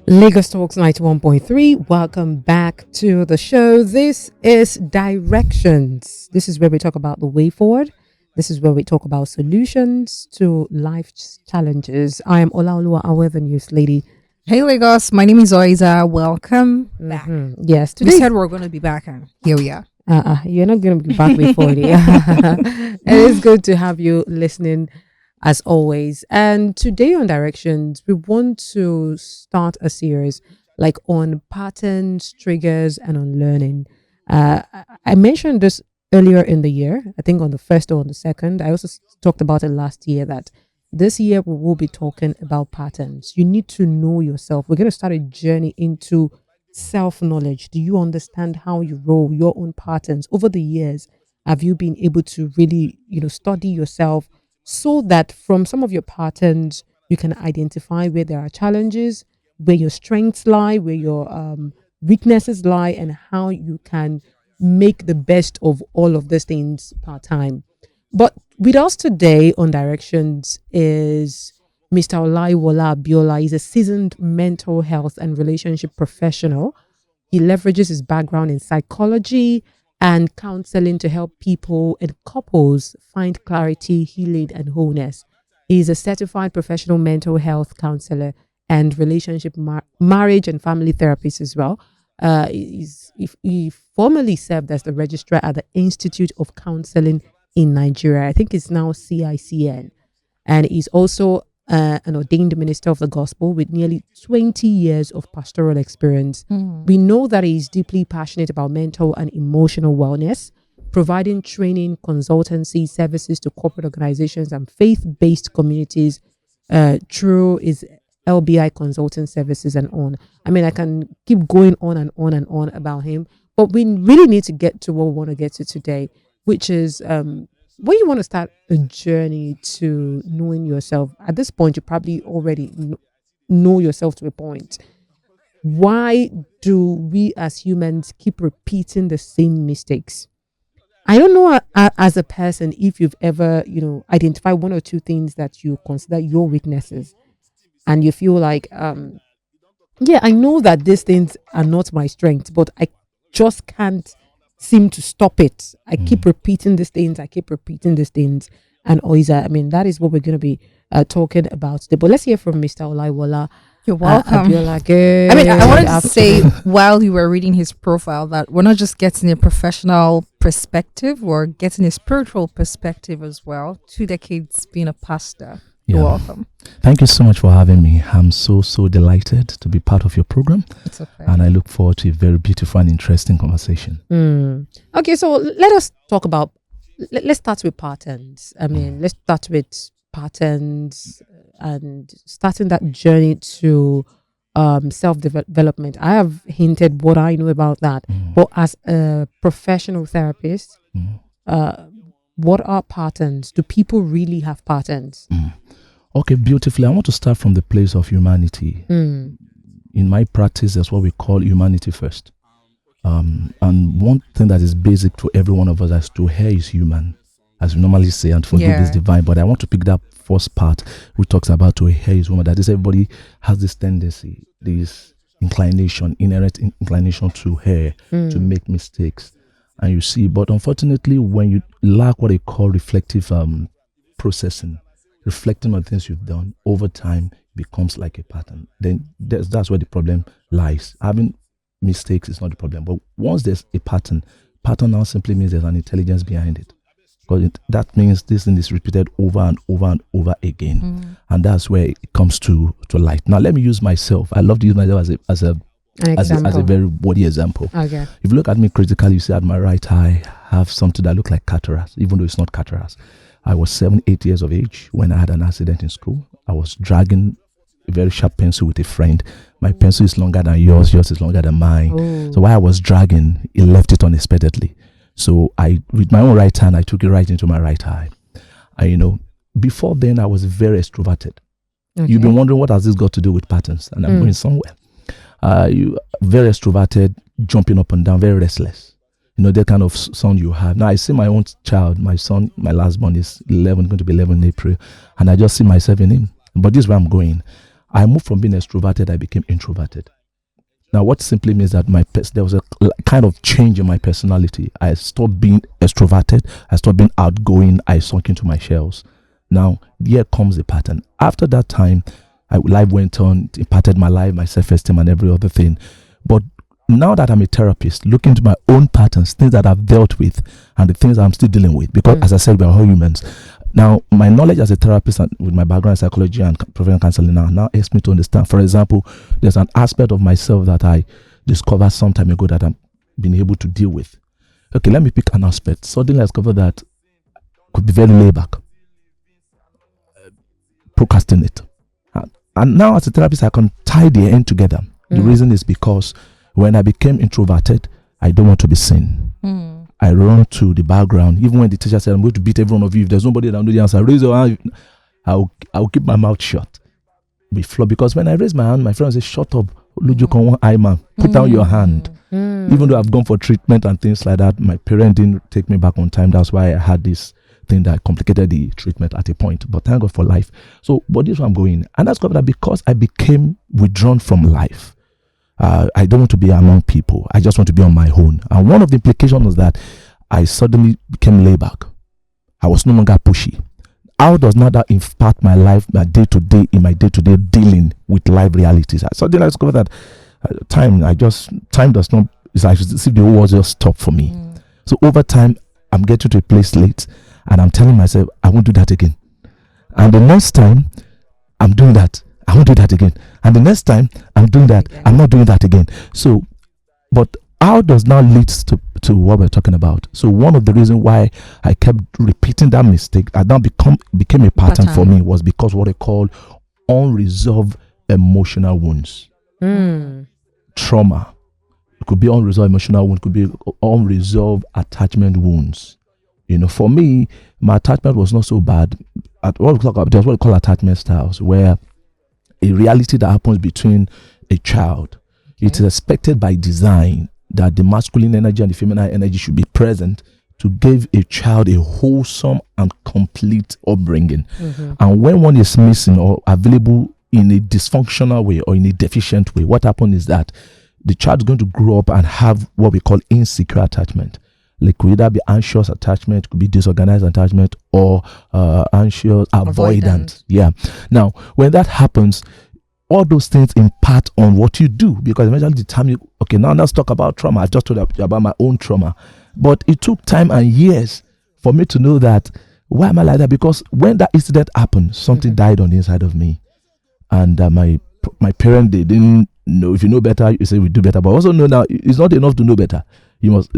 Lagos Talks 91.3. Welcome back to the show. This is Directions. This is where we talk about the way forward. This is where we talk about solutions to life's challenges. I am Olaoluwa Awe, the news lady. Hey Lagos, my name is Oiza. Welcome back. Yes, We today said we're going to be back, and here we are. you're not going to be back before it. It is good to have you listening as always. And today on Directions, we want to start a series like on patterns, triggers, and on learning. I mentioned this earlier in the year, I think on the first or on the second. I also talked about it last year that this year we will be talking about patterns. You need to know yourself. We're going to start a journey into self knowledge. Do you understand how you roll your own patterns over the years? Have you been able to really, study yourself so that from some of your patterns, you can identify where there are challenges, where your strengths lie, where your weaknesses lie, and how you can make the best of all of these things part time. But with us today on Directions is Mr. Olaiwola Abiola. He's a seasoned mental health and relationship professional. He leverages his background in psychology and counseling to help people and couples find clarity, healing, and wholeness. He's a certified professional mental health counselor and relationship, marriage, and family therapist as well. He formerly served as the registrar at the Institute of Counseling in Nigeria. I think it's now CICN. And he's also an ordained minister of the gospel with nearly 20 years of pastoral experience. We know that he's deeply passionate about mental and emotional wellness, providing training, consultancy services to corporate organizations and faith-based communities through his LBI consulting services and on. I mean, I can keep going on and on and on about him, but we really need to get to what we want to get to today, which is when you want to start a journey to knowing yourself. At this point, you probably already know yourself to a point. Why do we as humans keep repeating the same mistakes? I don't know as a person if you've ever, identified one or two things that you consider your weaknesses and you feel like, yeah, I know that these things are not my strength, but I just can't seem to stop it. I keep repeating these things. And Oiza, I mean, that is what we're going to be talking about today. But let's hear from Mr. Olaiwola. You're welcome. Abiola. Good. I mean, I wanted to say while you were reading his profile that we're not just getting a professional perspective, we're getting a spiritual perspective as well. 2 decades being a pastor. You're welcome. Thank you so much for having me. I'm so delighted to be part of your program. It's okay. And I look forward to a very beautiful and interesting conversation. Okay, so let us talk about, let's start with patterns. I mean, let's start with patterns and starting that journey to self-development. I have hinted what I know about that. But as a professional therapist, what are patterns? Do people really have patterns? Okay, beautifully. I want to start from the place of humanity. In my practice, that's what we call humanity first. And one thing that is basic to every one of us is to err is human, as we normally say, and forgive is divine. But I want to pick that first part, which talks about to err is human. That is, everybody has this tendency, this inclination, inherent inclination to err, to make mistakes. And you see, but unfortunately, when you lack what they call reflective processing, reflecting on things you've done over time becomes like a pattern. Then that's where the problem lies. Having mistakes is not the problem, but once there's a pattern now simply means there's an intelligence behind it, because that means this thing is repeated over and over and over again, and that's where it comes to light. Now, let me use myself. I love to use myself as a very body example. Okay. If you look at me critically, you see at my right eye, I have something that looks like cataracts, even though it's not cataracts. I was 7-8 years of age when I had an accident in school. I was dragging a very sharp pencil with a friend. My pencil is longer than yours is longer than mine. So while I was dragging, he left it unexpectedly. So with my own right hand, I took it right into my right eye. Before then, I was very extroverted. Okay. You've been wondering, what has this got to do with patterns? And I'm going somewhere. You very extroverted, jumping up and down, very restless. That kind of son you have. Now I see my own child, my son, my last born is 11, going to be 11 in April, and I just see myself in him. But this is where I'm going. I moved from being extroverted, I became introverted. Now, what simply means that there was a kind of change in my personality. I stopped being extroverted. I stopped being outgoing. I sunk into my shells. Now, here comes the pattern. After that time, life went on, it impacted my life, my self-esteem, and every other thing. But now that I'm a therapist, looking into my own patterns, things that I've dealt with, and the things I'm still dealing with, because as I said, we are all humans. Now, my knowledge as a therapist and with my background in psychology and professional counseling now helps me to understand. For example, there's an aspect of myself that I discovered some time ago that I've been able to deal with. Okay, let me pick an aspect. Suddenly I discovered that I could be very laid back, procrastinate. And now as a therapist, I can tie the end together. The reason is because when I became introverted, I don't want to be seen. I run to the background. Even when the teacher said, I'm going to beat every one of you, if there's nobody that knows the answer, raise your hand. I'll keep my mouth shut. Because when I raise my hand, my friend says, shut up. Man, put down your hand. Even though I've gone for treatment and things like that, my parents didn't take me back on time. That's why I had this thing that complicated the treatment at a point. But thank God for life. So, but this is where I'm going. And that's that because I became withdrawn from life. I don't want to be among people. I just want to be on my own. And one of the implications was that I suddenly became laid back. I was no longer pushy. How does now that impact my life, my day-to-day, in my day-to-day dealing with life realities? I suddenly discovered that time does not, it's like as if the whole world just stopped for me. So over time, I'm getting to a place late and I'm telling myself, I won't do that again. And the next time I'm doing that, I won't do that again. And the next time I'm doing that, I'm not doing that again. So, but how does now lead to what we're talking about? So one of the reasons why I kept repeating that mistake, that now became a pattern for me, was because what they call unresolved emotional wounds. Trauma. It could be unresolved emotional wounds, could be unresolved attachment wounds. You know, for me, my attachment was not so bad. There's what we call attachment styles, where a reality that happens between a child, it is expected by design that the masculine energy and the feminine energy should be present to give a child a wholesome and complete upbringing. And when one is missing or available in a dysfunctional way or in a deficient way, what happens is that the child is going to grow up and have what we call insecure attachment. Like, could either be anxious attachment, could be disorganized attachment, or anxious avoidant. Yeah. Now, when that happens, all those things impact on what you do, because eventually the time now let's talk about trauma. I just told you about my own trauma, but it took time and years for me to know that, why am I like that? Because when that incident happened, something died on the inside of me. And my parents, they didn't know. If you know better, you say we do better, but also know now it's not enough to know better. You must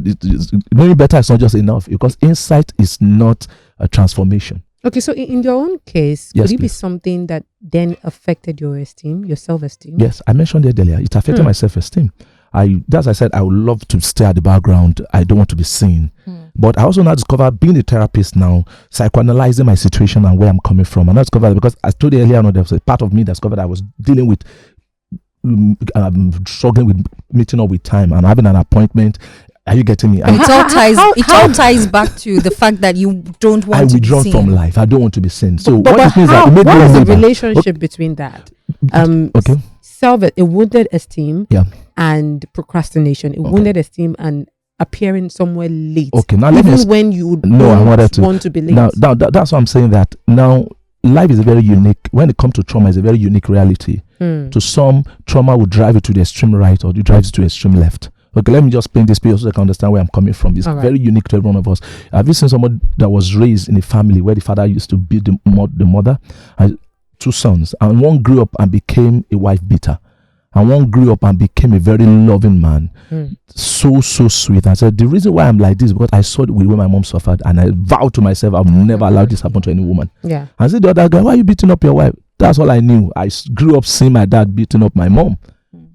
knowing better is not just enough, because insight is not a transformation. Okay, so in your own case, Yes, could it be please. something that then affected your esteem, your self-esteem? Yes, I mentioned it earlier. It affected my self-esteem. As I said, I would love to stay at the background. I don't want to be seen. But I also now discover, being a therapist now, psychoanalyzing my situation and where I'm coming from. And I discovered, because I told you earlier on, there was a part of me that discovered I was dealing with struggling with meeting up with time and having an appointment. Are you getting me? It all ties back to the fact that you don't want to be withdrawn seen. from life. I don't want to be seen. So But what it means that it made what me is the labor. relationship between that? Okay. A wounded esteem Yeah. and procrastination, a wounded esteem and appearing somewhere late. Okay. Now let me. Even when you No, I wanted don't to. want to be late. Now that's what I'm saying. That now life is a very unique. When it comes to trauma, it's a very unique reality. To some, trauma will drive you to the extreme right, or it drives you to the extreme left. Okay, let me just paint this picture so I can understand where I'm coming from. It's very unique to every one of us. Have you seen someone that was raised in a family where the father used to beat the mother? Two sons, and one grew up and became a wife beater, and one grew up and became a very loving man. So sweet. I said, the reason why I'm like this is because I saw the way my mom suffered, and I vowed to myself I will never allow this happen to any woman. Yeah. I said, the other guy, why are you beating up your wife? That's all I knew. I grew up seeing my dad beating up my mom.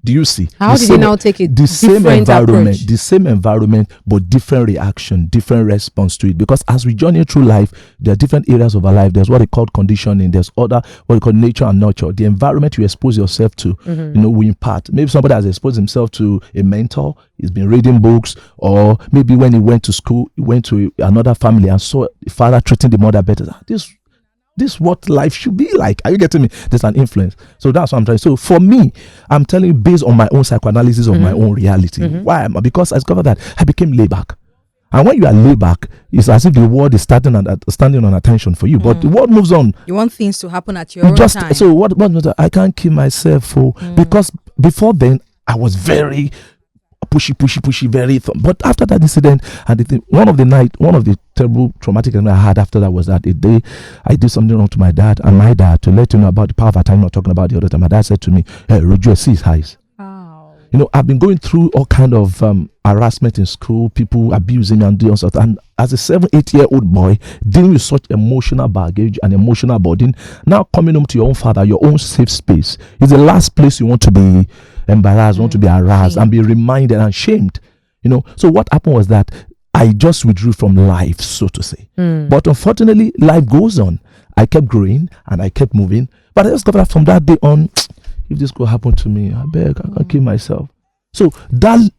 Do you see? How did you now take it? The same environment, approach? the same environment, but different reaction, different response to it. Because as we journey through life, there are different areas of our life. There's what they call conditioning. There's what we call nature and nurture. The environment you expose yourself to, we impart. Maybe somebody has exposed himself to a mentor. He's been reading books, or maybe when he went to school, he went to another family and saw the father treating the mother better. This is what life should be like. Are you getting me? There's an influence. So that's what I'm trying. So for me, I'm telling you based on my own psychoanalysis of my own reality. Why? Because I discovered that I became laid back. And when you are laid back, it's as if the world is standing on attention for you. But the world moves on. You want things to happen at your own time. So what I can't kill myself because before then I was very pushy, very. But after that incident, and one of the terrible traumatic events I had after that was that a day I did something wrong to my dad, and my dad, to let you know about the power of attorney, I'm not talking about the other time, my dad said to me, "Hey, Roger, see his eyes." You know, I've been going through all kind of harassment in school, people abusing me and doing stuff. And as a 7-8-year-old boy, dealing with such emotional baggage and emotional burden, now coming home to your own father, your own safe space, is the last place you want to be embarrassed, want to be harassed, and be reminded and shamed. You know, so what happened was that I just withdrew from life, so to say. But unfortunately, life goes on. I kept growing and I kept moving. But I discovered that from that day on, if this could happen to me, I beg, I can't kill myself. So that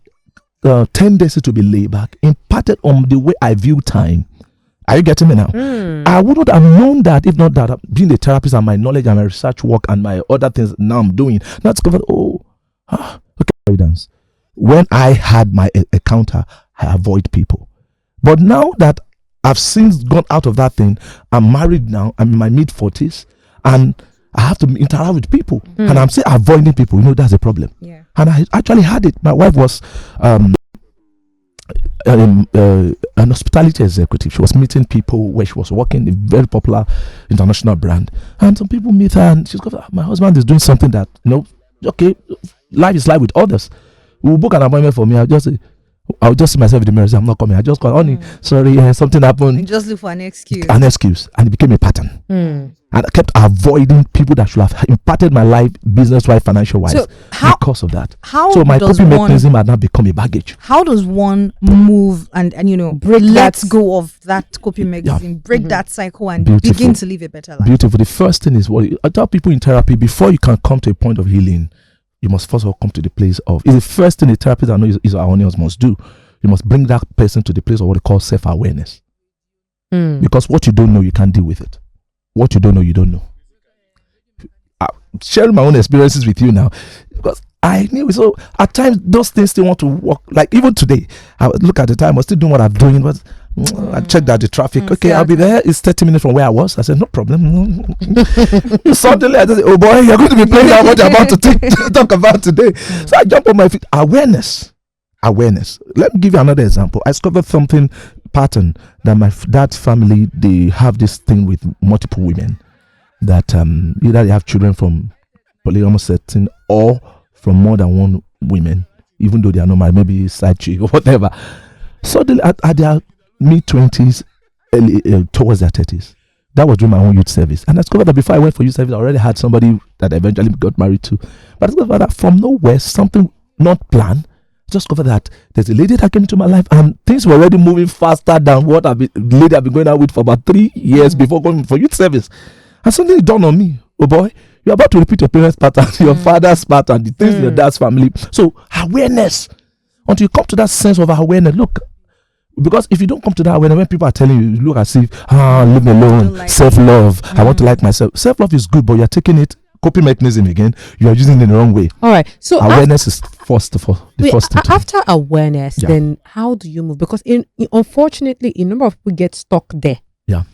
tendency to be laid back impacted on the way I view time. Are you getting me now? I wouldn't have known that if not that being a therapist and my knowledge and my research work and my other things now I'm doing. Now discovered, evidence. When I had my encounter, I avoid people. But now that I've since gone out of that thing, I'm married now, I'm in my mid-40s, and I have to interact with people, and I'm still avoiding people. You know, that's a problem. Yeah. And I actually had it. My wife was an hospitality executive. She was meeting people where she was working, a very popular international brand. And some people meet her, and she's got, my husband is doing something that, you know, okay, life is life with others. We'll book an appointment for me. I'll just see myself in the mirror and say, I'm not coming. I just call, honey, sorry, something happened. You just look for an excuse. And it became a pattern. And I kept avoiding people that should have impacted my life, business-wise, financial-wise, So because of that. How So my does coping one mechanism had now become a baggage. how does one move and you know let that- go of that coping mechanism, break that cycle, and Beautiful. begin to live a better life? Beautiful. The first thing is what I tell people in therapy: before you can come to a point of healing, you must first of all come to the place of. It's the first thing a therapist I know is our audience must do. You must bring that person to the place of what they call self-awareness. Because what you don't know, you can't deal with it. What you don't know, you don't know. I'm sharing my own experiences with you now because I knew. So at times, those things still want to work. Like even today, I would look at the time, I was still doing what I'm doing, but I checked out the traffic. Okay, I'll be there. It's 30 minutes from where I was. I said, no problem. Suddenly, I just said, oh boy, you're going to be playing out what you're about to talk about today. So I jump on my feet. Awareness. Let me give you another example. I discovered something pattern that my dad's family, they have this thing with multiple women that either they have children from polygamous setting or from more than one women, even though they are not married, maybe side chick or whatever. Suddenly at their mid-20s, towards their 30s, that was during my own youth service. And I discovered that before I went for youth service, I already had somebody that I eventually got married to. But I discovered that from nowhere, something not planned, just discovered that there's a lady that came into my life and things were already moving faster than what the lady I've been going out with for about 3 years before going for youth service. And suddenly it dawned on me, oh boy, you're about to repeat your parents' pattern, your father's pattern, the things in your dad's family. So awareness, until you come to that sense of awareness, look, because if you don't come to that awareness, when people are telling you, look as if, leave me alone, like self-love, I want to like myself. Self-love is good, but you're taking it, coping mechanism again, you are using it in the wrong way. All right. So Awareness is first of all. First thing to do. after awareness, Yeah. then how do you move? Because unfortunately, a number of people get stuck there. Yeah.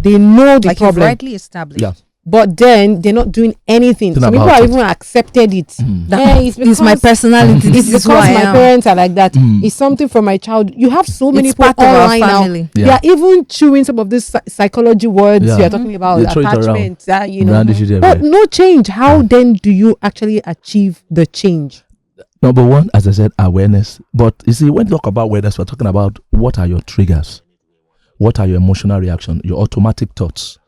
They know the Like you've problem, rightly established. Yeah. but then they're not doing anything. Think Some people about have it. even accepted it. Hey, It's my personality. It's This is because who I my am. parents are like that. Mm. It's something from my childhood. You have so many It's people part of our online now. family. Yeah. They are even chewing some of these psychology words Yeah. you are talking about, They throw it around. attachment, you know. Brandish it But everywhere. no change. How then do you actually achieve the change? Number one, as I said, awareness. But you see, when you talk about awareness, we're talking about what are your triggers? What are your emotional reactions, your automatic thoughts,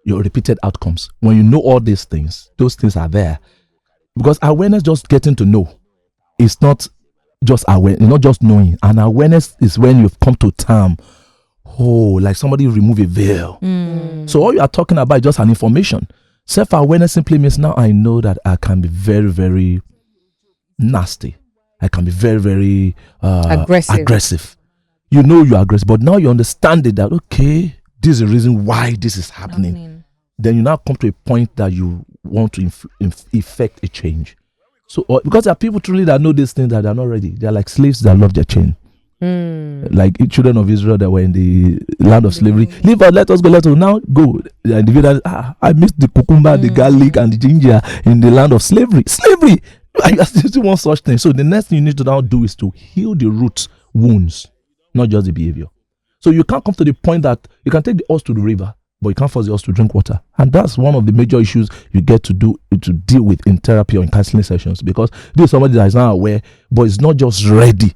your repeated outcomes? When you know all these things, those things are there. Because awareness, just getting to know, is not just aware, not just knowing. And awareness is when you've come to term, like somebody remove a veil. So all you are talking about is just an information. Self-awareness simply means now I know that I can be very, very nasty. I can be very, very aggressive. You know you're aggressive, but now you understand it that, okay, this is the reason why this is happening. then you now come to a point that you want to effect a change. So, because there are people truly that know these things that are not ready. They're like slaves that love their chain. Like children of Israel that were in the land of slavery. Leave us, let us go, let us now go. And the village, I missed the cucumber, the garlic, and the ginger in the land of slavery. Slavery! I still want such thing. So the next thing you need to now do is to heal the root wounds, not just the behavior. So you can't come to the point that you can take the horse to the river, but you can't force the horse to drink water. And that's one of the major issues you get to deal with in therapy or in counseling sessions, because this is somebody that is not aware, but is not just ready.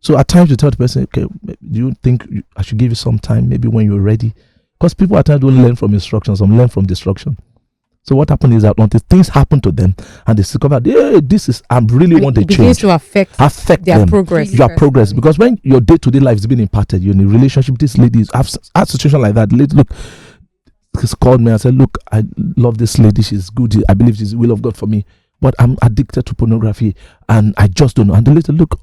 So at times you tell the person, okay, do you think I should give you some time, maybe when you're ready? Because people at times don't learn from instructions, some learn from destruction. So what happened is that until things happen to them and they discover, hey, I really want to change. It begins to affect their them. Progress. Your progress. Because when your day-to-day life is being impacted, you're in a relationship, this lady I've had a situation like that. Look, he's called me and said, look, I love this lady. She's good. I believe she's the will of God for me. But I'm addicted to pornography and I just don't know. And the lady, look,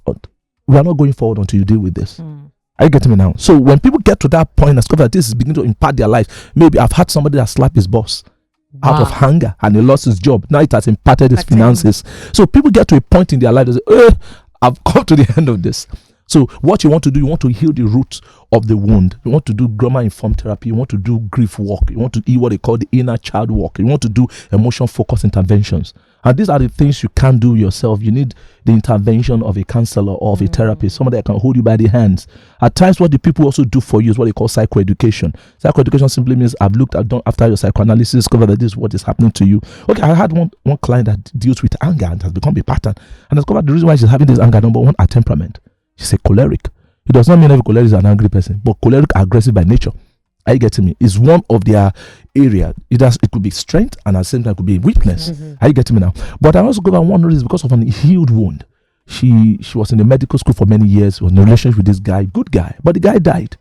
we are not going forward until you deal with this. Are you getting me now? So when people get to that point and discover that this is beginning to impact their life, maybe I've had somebody that slapped his boss out of anger and he lost his job. Now it has impacted his finances. So people get to a point in their life that say, I've come to the end of this. So what you want to do, you want to heal the roots of the wound. You want to do trauma-informed therapy. You want to do grief work. You want to do what they call the inner child work. You want to do emotion-focused interventions. And these are the things you can't do yourself. You need the intervention of a counselor or of a therapist, somebody that can hold you by the hands. At times, what the people also do for you is what they call psychoeducation. Psychoeducation simply means I've done after your psychoanalysis, discovered that this is what is happening to you. Okay, I had one client that deals with anger and has become a pattern. And discovered the reason why she's having this anger, number one, her temperament. She's a choleric. It does not mean every choleric is an angry person, but choleric are aggressive by nature. Are you getting me? It's one of their area. It could be strength and at the same time it could be weakness. Are you getting me now? But I also go by one reason because of an healed wound. She was in the medical school for many years, was in a relationship with this guy, good guy, but the guy died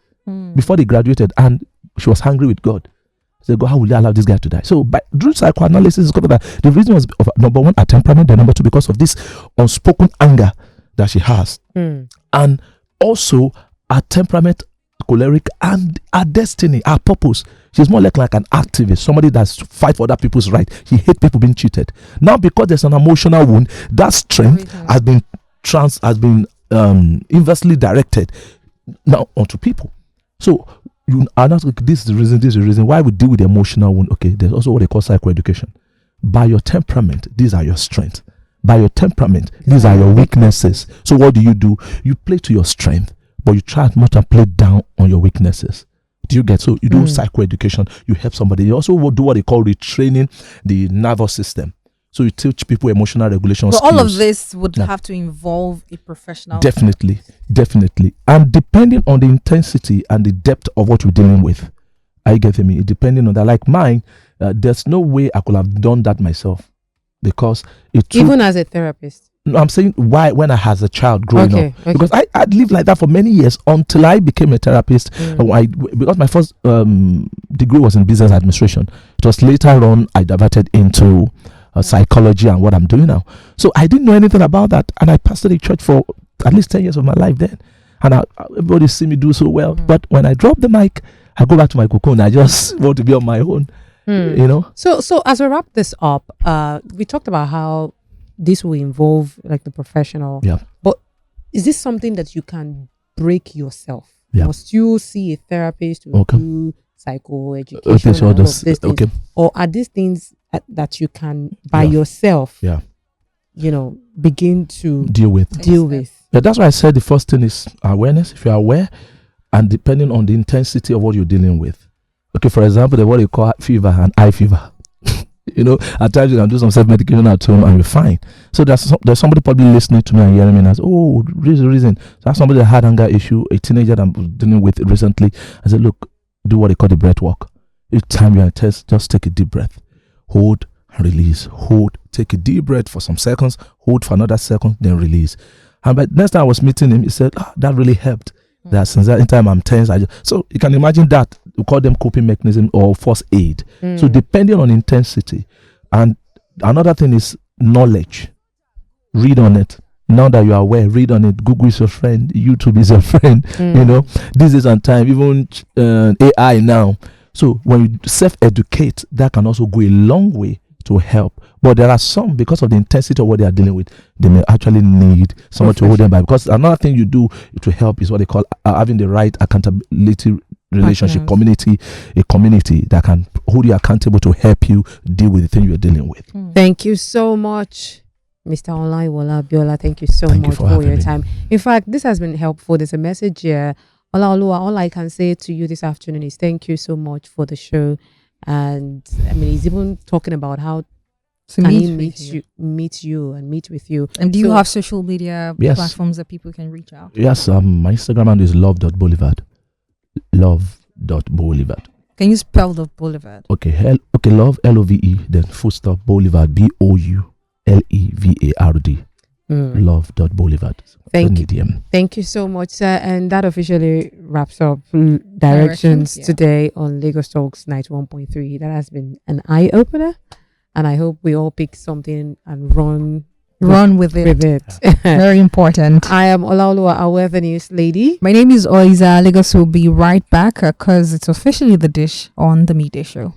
before they graduated and she was angry with God. She said, God, how will you allow this guy to die? So through psychoanalysis, discovered that the reason was number one, her temperament, and number two, because of this unspoken anger that she has. And also her temperament, choleric, and her destiny, her purpose. She's more like an activist, somebody that's fight for other people's right. She hates people being cheated. Now, because there's an emotional wound, that strength has been inversely directed now onto people. So you are not. This is the reason why we deal with the emotional wound. Okay, there's also what they call psychoeducation. By your temperament, these are your strengths. By your temperament, these are your weaknesses. So what do? You play to your strength, but you try as much and play down on your weaknesses. Do you get? So you do psychoeducation, you help somebody. You also do what they call retraining the nervous system. So you teach people emotional regulation skills. All of this would have to involve a professional. Definitely. And depending on the intensity and the depth of what you're dealing with, are you getting me? Depending on that, like mine, there's no way I could have done that myself. Because even as a therapist. No, I'm saying when I was a child growing up. Because I lived like that for many years until I became a therapist. Because my first degree was in business administration. It was later on I diverted into psychology and what I'm doing now. So I didn't know anything about that. And I pastored a church for at least 10 years of my life then. And everybody see me do so well. But when I drop the mic, I go back to my cocoon. I just want to be on my own. You know. So as we wrap this up, we talked about how this will involve like the professional. Yeah. But is this something that you can break yourself? Yeah. Must you see a therapist to do psychoeducation? Okay, all of these things? Or are these things that you can by yourself? Yeah. You know, begin to deal with. Yeah, that's why I said the first thing is awareness. If you're aware, and depending on the intensity of what you're dealing with. Okay, for example, there's what they call fever and eye fever. You know, at times you can do some self-medication at home and you're fine. So there's somebody probably listening to me and hearing me and says, oh, this is the reason. So that's somebody that had anger issue, a teenager that I'm dealing with recently. I said, look, do what they call the breath work. Each time you're in a test, just take a deep breath. Hold and release. Hold. Take a deep breath for some seconds. Hold for another second, then release. And by next time I was meeting him, he said, that really helped. That since that time I'm tense. So you can imagine that. We call them coping mechanism or first aid. So depending on intensity. And another thing is knowledge. Read on it. Now that you are aware, read on it. Google is your friend. YouTube is your friend. You know, this is on time. Even AI now. So when you self-educate, that can also go a long way to help. But there are some, because of the intensity of what they are dealing with, they may actually need someone to hold them back. Because another thing you do to help is what they call having the right accountability relationship community, a community that can hold you accountable to help you deal with the thing you're dealing with. Thank you so much, Mr. Olaiwola Abiola. Thank you so Thank you much for for having your me. time. In fact, this has been helpful. There's a message here. Olaoluwa, all I can say to you this afternoon is thank you so much for the show. And I mean, he's even talking about how To can meet he with meet you and meet with you. And do you So- have social media Yes. platforms that people can reach out? Yes, my Instagram handle is love.boulevard. Love.boulevard. Can you spell the boulevard? Okay, love, LOVE, then full stop, Boulevard, BOULEVARD. Mm. Love.boulevard. Thank you. DM. Thank you so much, sir. And that officially wraps up Directions, Directions yeah. today on Lagos Talks 91.3. That has been an eye opener. And I hope we all pick something and run Run with it. with it. Very important. I am Olaoluwa Awe, the news lady. My name is Oiza. Lagos will be right back because it's officially the dish on the Midday Show.